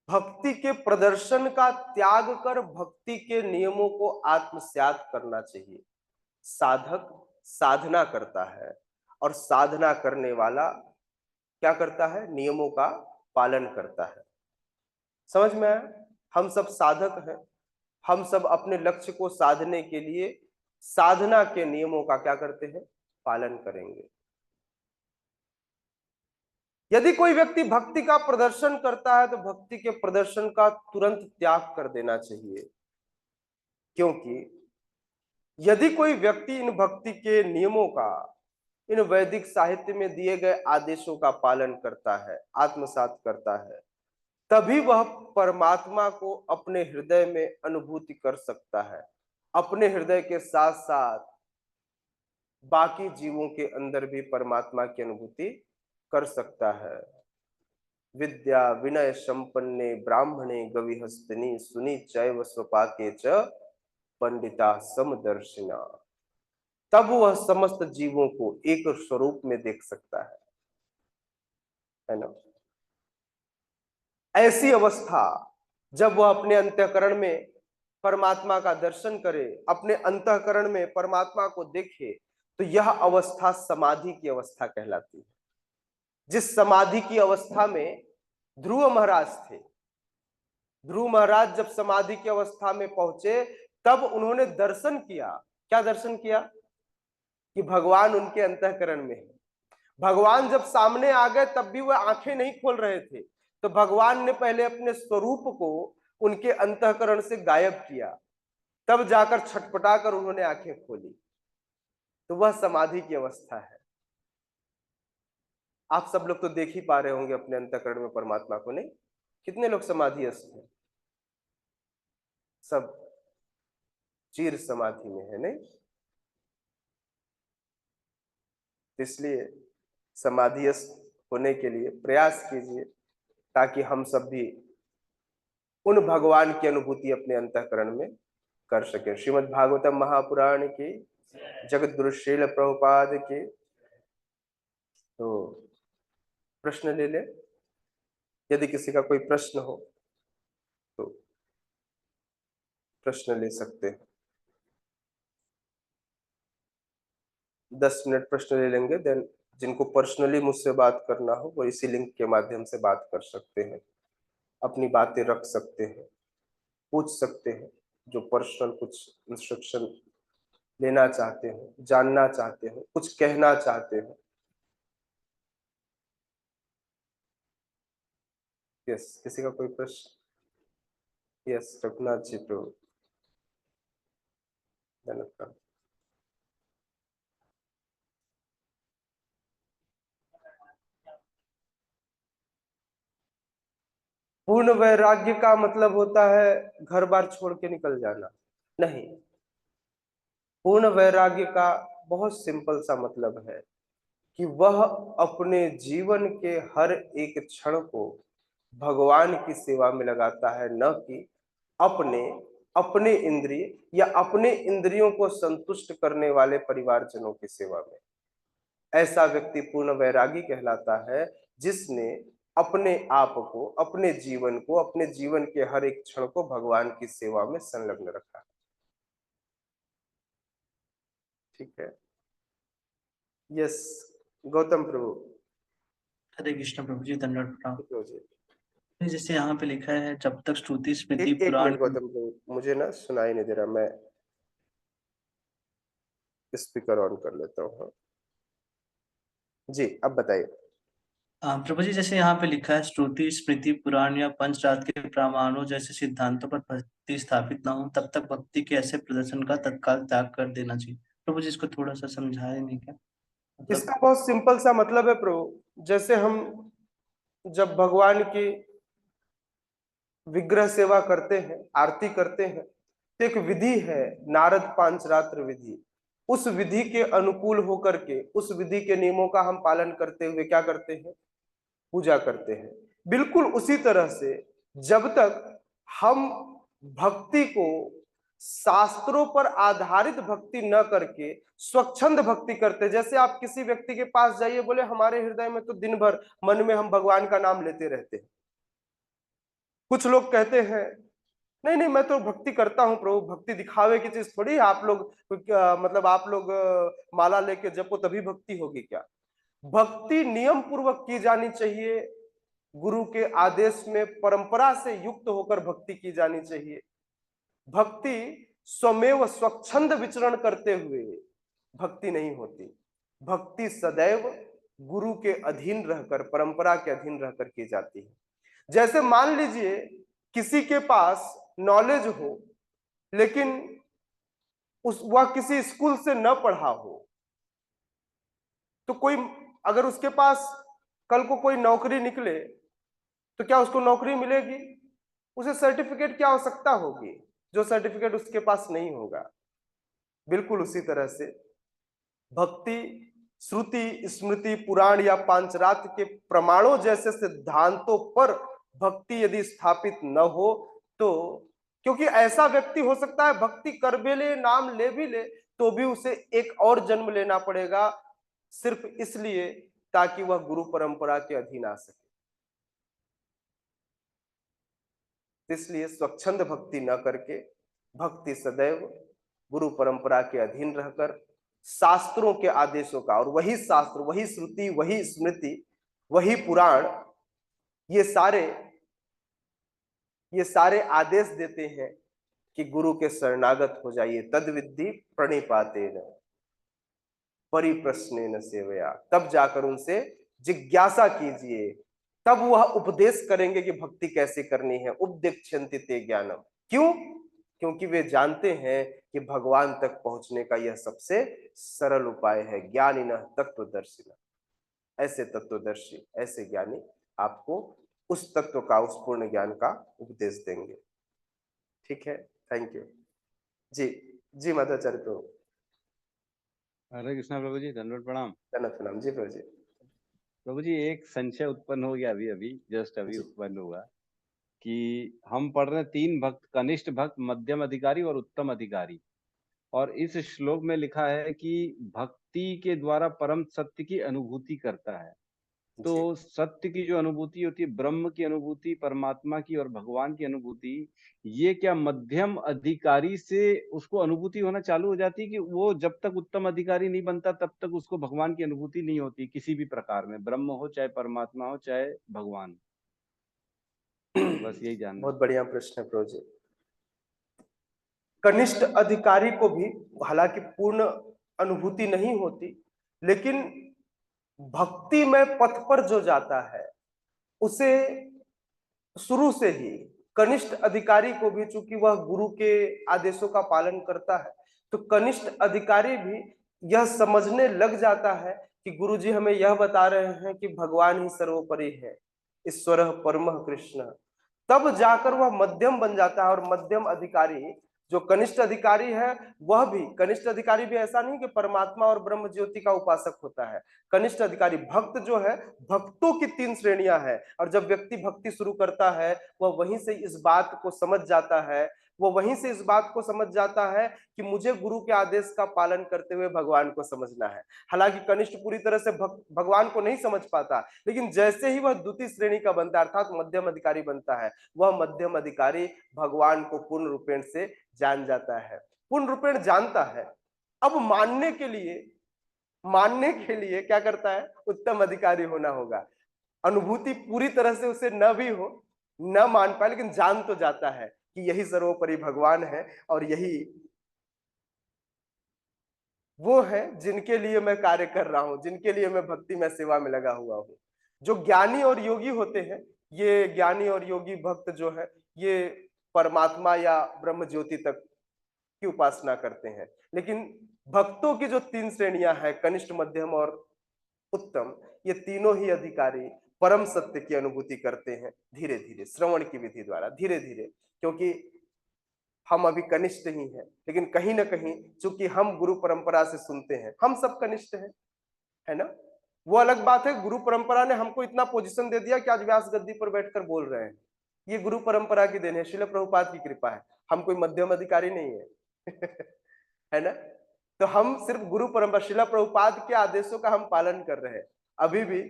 भक्ति के प्रदर्शन का त्याग कर भक्ति के नियमों को आत्मसात करना चाहिए। साधक साधना करता है और साधना करने वाला क्या करता है? नियमों का पालन करता है। समझ में आया? हम सब साधक हैं, हम सब अपने लक्ष्य को साधने के लिए साधना के नियमों का क्या करते हैं? पालन करेंगे। यदि कोई व्यक्ति भक्ति का प्रदर्शन करता है तो भक्ति के प्रदर्शन का तुरंत त्याग कर देना चाहिए, क्योंकि यदि कोई व्यक्ति इन भक्ति के नियमों का, इन वैदिक साहित्य में दिए गए आदेशों का पालन करता है, आत्मसात करता है, तभी वह परमात्मा को अपने हृदय में अनुभूति कर सकता है। अपने हृदय के साथ साथ बाकी जीवों के अंदर भी परमात्मा की अनुभूति कर सकता है। विद्या विनय संपन्ने ब्राह्मणे गविहस्तिनी सुनी चैव स्वपाके च पंडिता समदर्शिना। तब वह समस्त जीवों को एक स्वरूप में देख सकता है ना। ऐसी अवस्था जब वह अपने अंतःकरण में परमात्मा का दर्शन करे, अपने अंतःकरण में परमात्मा को देखे, तो यह अवस्था समाधि की अवस्था कहलाती है। जिस समाधि की अवस्था में ध्रुव महाराज थे, ध्रुव महाराज जब समाधि की अवस्था में पहुंचे तब उन्होंने दर्शन किया। क्या दर्शन किया? कि भगवान उनके अंतःकरण में है। भगवान जब सामने आ गए तब भी वह आंखें नहीं खोल रहे थे, तो भगवान ने पहले अपने स्वरूप को उनके अंतःकरण से गायब किया, तब जाकर छटपटाकर उन्होंने आंखें खोली। तो वह समाधि की अवस्था है। आप सब लोग तो देख ही पा रहे होंगे अपने अंतःकरण में परमात्मा को, नहीं? कितने लोग समाधिस्थ हैं? सब चिर समाधि में है, नहीं? इसलिए समाधिस्थ होने के लिए प्रयास कीजिए ताकि हम सब भी उन भगवान की अनुभूति अपने अंतःकरण में कर सके। श्रीमद् भागवतम महापुराण की, जगत गुरु श्रील प्रभुपाद की। तो प्रश्न ले ले, यदि किसी का कोई प्रश्न हो तो प्रश्न ले सकते हैं। 10 मिनट प्रश्न ले लेंगे, देन जिनको पर्सनली मुझसे बात करना हो वो इसी लिंक के माध्यम से बात कर सकते हैं, अपनी बातें रख सकते हैं, पूछ सकते हैं। जो पर्सनल कुछ इंस्ट्रक्शन लेना चाहते हो, जानना चाहते हो, कुछ कहना चाहते हो, यस, किसी का कोई प्रश्न? यस, रघुनाथ जी तो धन्यवाद। पूर्ण वैराग्य का मतलब होता है घर बार छोड़ के निकल जाना? नहीं, पूर्ण वैराग्य का बहुत सिंपल सा मतलब है कि वह अपने जीवन के हर एक क्षण को भगवान की सेवा में लगाता है, न कि अपने अपने इंद्रिय या अपने इंद्रियों को संतुष्ट करने वाले परिवारजनों की सेवा में। ऐसा व्यक्ति पूर्ण वैरागी कहलाता है, जिसने अपने आप को, अपने जीवन को, अपने जीवन के हर एक क्षण को भगवान की सेवा में संलग्न रखा। ठीक है। यस, गौतम प्रभु। हरे कृष्ण प्रभु जी, दंडवत प्रणाम। प्रभु जी, जैसे यहाँ पे लिखा है, जब तक श्रुति स्मृति एक पुराण। मिनट गौतम प्रभु, मुझे ना सुनाई नहीं दे रहा, मैं स्पीकर ऑन कर लेता हूँ। जी, अब बताइए। प्रभु जी, जैसे यहाँ पे लिखा है, श्रुति स्मृति पुराण या पंचरात्र के प्रमाणों जैसे सिद्धांतों पर भक्ति स्थापित ना हो, तब तक भक्ति के ऐसे प्रदर्शन का तत्काल त्याग कर देना चाहिए। प्रभु जी, इसको थोड़ा सा समझाए नहीं क्या, मतलब? इसका बहुत सिंपल सा मतलब है प्रभु, जैसे हम जब भगवान की विग्रह सेवा करते हैं, आरती करते हैं, तो एक विधि है, नारद पांचरात्र विधि। उस विधि के अनुकूल होकर के, उस विधि के नियमों का हम पालन करते हुए क्या करते हैं? पूजा करते हैं। बिल्कुल उसी तरह से जब तक हम भक्ति को शास्त्रों पर आधारित भक्ति न करके स्वच्छंद भक्ति करते, जैसे आप किसी व्यक्ति के पास जाइए, बोले हमारे हृदय में तो दिन भर मन में हम भगवान का नाम लेते रहते हैं। कुछ लोग कहते हैं नहीं नहीं, मैं तो भक्ति करता हूं प्रभु, भक्ति दिखावे की चीज थोड़ी है, आप लोग मतलब आप लोग माला लेके जपो तभी भक्ति होगी क्या? भक्ति नियम पूर्वक की जानी चाहिए, गुरु के आदेश में परंपरा से युक्त होकर भक्ति की जानी चाहिए। भक्ति स्वमेव स्वच्छंद विचरण करते हुए भक्ति नहीं होती। भक्ति सदैव गुरु के अधीन रहकर, परंपरा के अधीन रहकर की जाती है। जैसे मान लीजिए किसी के पास नॉलेज हो, लेकिन वह किसी स्कूल से न पढ़ा हो, तो कोई अगर उसके पास कल को कोई नौकरी निकले, तो क्या उसको नौकरी मिलेगी? उसे सर्टिफिकेट की आवश्यकता होगी, जो सर्टिफिकेट उसके पास नहीं होगा। बिल्कुल उसी तरह से भक्ति श्रुति स्मृति पुराण या पांचरात्र के प्रमाणों जैसे सिद्धांतों पर भक्ति यदि स्थापित न हो, तो क्योंकि ऐसा व्यक्ति हो सकता है भक्ति कर भी ले, नाम ले भी ले, तो भी उसे एक और जन्म लेना पड़ेगा, सिर्फ इसलिए ताकि वह गुरु परंपरा के अधीन आ सके। इसलिए स्वच्छंद भक्ति न करके भक्ति सदैव गुरु परंपरा के अधीन रहकर शास्त्रों के आदेशों का, और वही शास्त्र, वही श्रुति, वही स्मृति, वही पुराण, ये सारे आदेश देते हैं कि गुरु के शरणागत हो जाइए। तद विद्धि प्रणिपातेन परिप्रश्नेन सेवया, तब जाकर उनसे जिज्ञासा कीजिए, तब वह उपदेश करेंगे कि भक्ति कैसे करनी है। उपदेक्षन्ति ते ज्ञानम। क्यों? क्योंकि वे जानते हैं कि भगवान तक पहुंचने का यह सबसे सरल उपाय है। ज्ञानिनः तत्वदर्शिनः, ऐसे तत्वदर्शी, ऐसे ज्ञानी आपको उस तत्व का, उस पूर्ण ज्ञान का उपदेश देंगे। ठीक है, थैंक यू जी। जी माताचार्य प्रभु। हरे कृष्णा प्रभु जी, दंडवत प्रणाम। धन्यवाद प्रणाम जी प्रभु जी। प्रभु जी, एक संशय उत्पन्न हो गया, अभी अभी जस्ट अभी जी उत्पन्न हुआ कि हम पढ़ रहे हैं 3 भक्त, कनिष्ठ भक्त, मध्यम अधिकारी और उत्तम अधिकारी। और इस श्लोक में लिखा है कि भक्ति के द्वारा परम सत्य की अनुभूति करता है। तो जी। सत्य की जो अनुभूति होती है, ब्रह्म की अनुभूति, परमात्मा की और भगवान की अनुभूति, ये क्या मध्यम अधिकारी से उसको अनुभूति होना चालू हो जाती है कि वो जब तक उत्तम अधिकारी नहीं बनता तब तक उसको भगवान की अनुभूति नहीं होती किसी भी प्रकार में, ब्रह्म हो चाहे परमात्मा हो चाहे भगवान? बस यही जानना। बहुत बढ़िया प्रश्न है प्रभु जी। कनिष्ठ अधिकारी को भी हालांकि पूर्ण अनुभूति नहीं होती, लेकिन भक्ति में पथ पर जो जाता है उसे शुरू से ही कनिष्ठ अधिकारी को भी, चूंकि वह गुरु के आदेशों का पालन करता है, तो कनिष्ठ अधिकारी भी यह समझने लग जाता है कि गुरुजी हमें यह बता रहे हैं कि भगवान ही सर्वोपरि है, ईश्वर परमः कृष्ण। तब जाकर वह मध्यम बन जाता है। और मध्यम अधिकारी, जो कनिष्ठ अधिकारी है, वह भी कनिष्ठ अधिकारी भी ऐसा नहीं कि परमात्मा और ब्रह्म ज्योति का उपासक होता है। कनिष्ठ अधिकारी भक्त जो है, भक्तों की 3 श्रेणियां हैं। और जब व्यक्ति भक्ति शुरू करता है, वह वहीं से इस बात को समझ जाता है, वो वहीं से इस बात को समझ जाता है कि मुझे गुरु के आदेश का पालन करते हुए भगवान को समझना है। हालांकि कनिष्ठ पूरी तरह से भगवान को नहीं समझ पाता, लेकिन जैसे ही वह द्वितीय श्रेणी का बनता है, अर्थात मध्यम अधिकारी बनता है, वह मध्यम अधिकारी भगवान को पूर्ण रूपेण से जान जाता है, पूर्ण रूपेण जानता है। अब मानने के लिए क्या करता है? उत्तम अधिकारी होना होगा। अनुभूति पूरी तरह से उसे न भी हो, न मान पाए, लेकिन जान तो जाता है कि यही सर्वोपरि भगवान है और यही वो है जिनके लिए मैं कार्य कर रहा हूं, जिनके लिए मैं भक्ति में सेवा में लगा हुआ हूं। जो ज्ञानी और योगी होते हैं, ये ज्ञानी और योगी भक्त जो है, ये परमात्मा या ब्रह्म ज्योति तक की उपासना करते हैं। लेकिन भक्तों की जो 3 श्रेणियां हैं, कनिष्ठ, मध्यम और उत्तम, ये तीनों ही अधिकारी परम सत्य की अनुभूति करते हैं धीरे धीरे, श्रवण की विधि द्वारा, धीरे धीरे। क्योंकि हम अभी कनिष्ठ ही हैं, लेकिन कहीं ना कहीं चूंकि हम गुरु परंपरा से सुनते हैं, हम सब कनिष्ठ हैं, है ना। वो अलग बात है, गुरु परंपरा ने हमको इतना पोजीशन दे दिया कि आज व्यास गद्दी पर बैठकर बोल रहे हैं। ये गुरु परंपरा की देन है, श्रील प्रभुपाद की कृपा है। हम कोई मध्यम अधिकारी नहीं है है ना। तो हम सिर्फ गुरु परंपरा, श्रील प्रभुपाद के आदेशों का हम पालन कर रहे हैं। अभी भी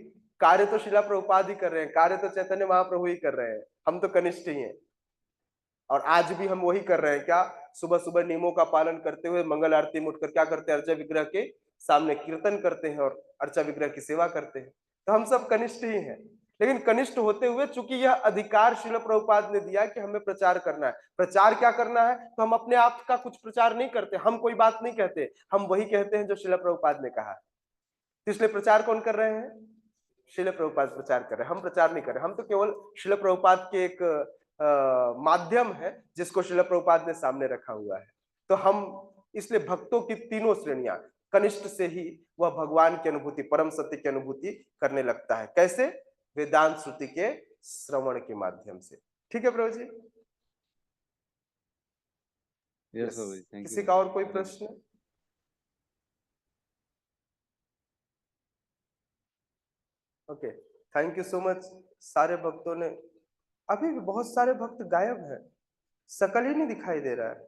कार्य तो श्रील प्रभुपाद ही कर रहे हैं, कार्य तो चैतन्य महाप्रभु ही कर रहे हैं, हम तो कनिष्ठ ही हैं। और आज भी हम वही कर रहे हैं। क्या? सुबह सुबह नियमों का पालन करते हुए मंगल आरती में उठकर क्या करते हैं? अर्चा विग्रह के सामने कीर्तन करते हैं और अर्चा विग्रह की सेवा करते हैं। तो हम सब कनिष्ठ ही हैं। लेकिन कनिष्ठ होते हुए चूंकि यह अधिकार श्रील प्रभुपाद ने दिया कि हमें प्रचार करना है। प्रचार क्या करना है? तो हम अपने आप का कुछ प्रचार नहीं करते, हम कोई बात नहीं कहते, हम वही कहते हैं जो श्रील प्रभुपाद ने कहा। तो इसलिए प्रचार कौन कर रहे हैं? श्रील प्रभुपाद प्रचार कर रहे हैं, हम प्रचार नहीं कर रहे। हम तो केवल श्रील प्रभुपाद के एक माध्यम है जिसको श्रील प्रभुपाद ने सामने रखा हुआ है। तो हम इसलिए भक्तों की तीनों श्रेणियां, कनिष्ठ से ही वह भगवान की अनुभूति, परम सत्य की अनुभूति करने लगता है। कैसे? वेदांत श्रुति के श्रवण के माध्यम से। ठीक है प्रभु जी? यस प्रभु जी, थैंक यू। किसी का और कोई प्रश्न? Okay, thank you so much. सारे भक्तों ने, अभी भी बहुत सारे भक्त गायब हैं, शकल ही नहीं दिखाई दे रहा है।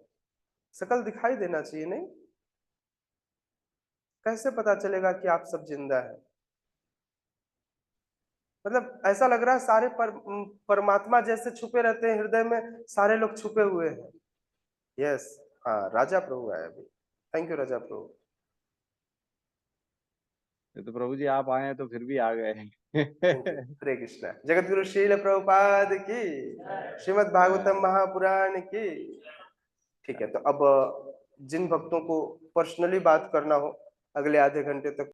शकल दिखाई देना चाहिए, नहीं? कैसे पता चलेगा कि आप सब जिंदा है? मतलब ऐसा लग रहा है सारे परमात्मा जैसे छुपे रहते हैं हृदय में, सारे लोग छुपे हुए हैं। यस, हाँ, राजा प्रभु आए अभी। थैंक यू राजा प्रभु। तो प्रभु जी आप आए हैं तो फिर भी आ गए हरे कृष्णा। जगत गुरु श्रील प्रभुपाद की, श्रीमद् भागवतम महापुराण की। ठीक है, तो अब जिन भक्तों को पर्सनली बात करना हो, अगले आधे घंटे तक